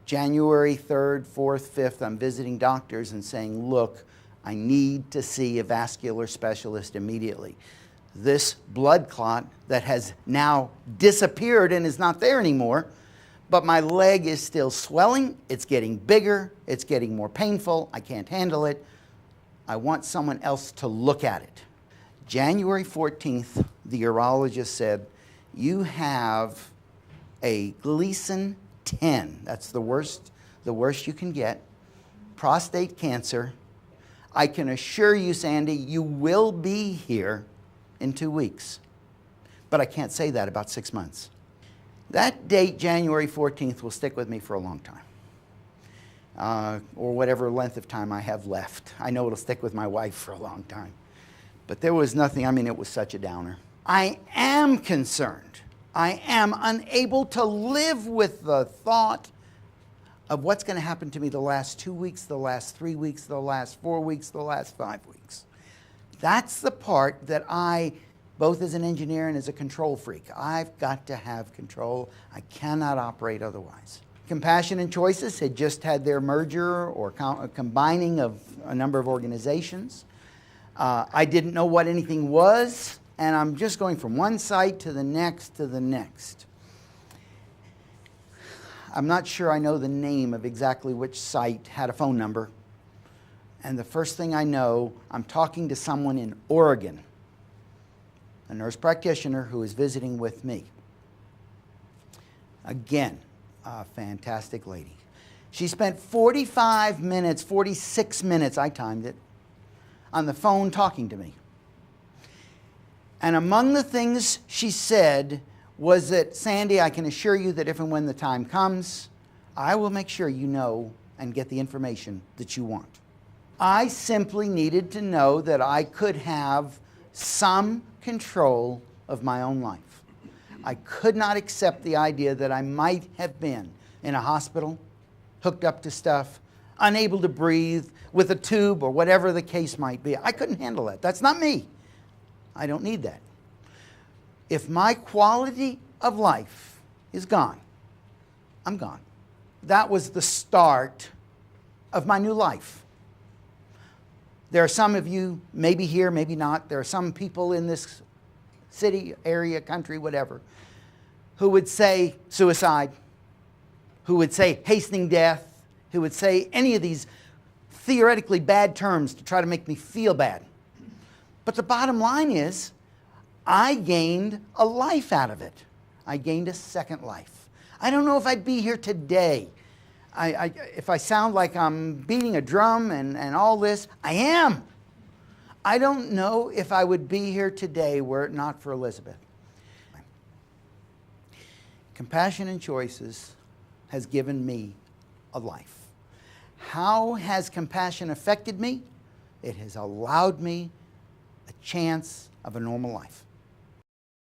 January 3rd, 4th, 5th, I'm visiting doctors and saying, look, I need to see a vascular specialist immediately. This blood clot that has now disappeared and is not there anymore, but my leg is still swelling, it's getting bigger, it's getting more painful, I can't handle it. I want someone else to look at it. January 14th, the urologist said, you have a Gleason 10. That's the worst you can get. Prostate cancer. I can assure you, Sandy, you will be here in 2 weeks. But I can't say that about 6 months. That date, January 14th, will stick with me for a long time. Or whatever length of time I have left. I know it'll stick with my wife for a long time. But there was nothing, I mean, it was such a downer. I am concerned. I am unable to live with the thought of what's going to happen to me the last 2 weeks, the last 3 weeks, the last 4 weeks, the last 5 weeks. That's the part that I, both as an engineer and as a control freak, I've got to have control. I cannot operate otherwise. Compassion and Choices had just had their merger or combining of a number of organizations. I didn't know what anything was, and I'm just going from one site to the next to the next. I'm not sure I know the name of exactly which site had a phone number. And the first thing I know, I'm talking to someone in Oregon, a nurse practitioner who is visiting with me. Again, a fantastic lady. She spent 45 minutes, 46 minutes, I timed it, on the phone talking to me. And among the things she said was that, Sandy, I can assure you that if and when the time comes, I will make sure you know and get the information that you want. I simply needed to know that I could have some control of my own life. I could not accept the idea that I might have been in a hospital, hooked up to stuff, unable to breathe, with a tube or whatever the case might be. I couldn't handle that. That's not me. I don't need that. If my quality of life is gone, I'm gone. That was the start of my new life. There are some of you, maybe here, maybe not, there are some people in this city, area, country, whatever, who would say suicide, who would say hastening death, who would say any of these theoretically bad terms to try to make me feel bad. But the bottom line is, I gained a life out of it. I gained a second life. I don't know if I'd be here today. If I sound like I'm beating a drum and all this, I am. I don't know if I would be here today were it not for Elizabeth. Compassion and Choices has given me a life. How has compassion affected me? It has allowed me a chance of a normal life.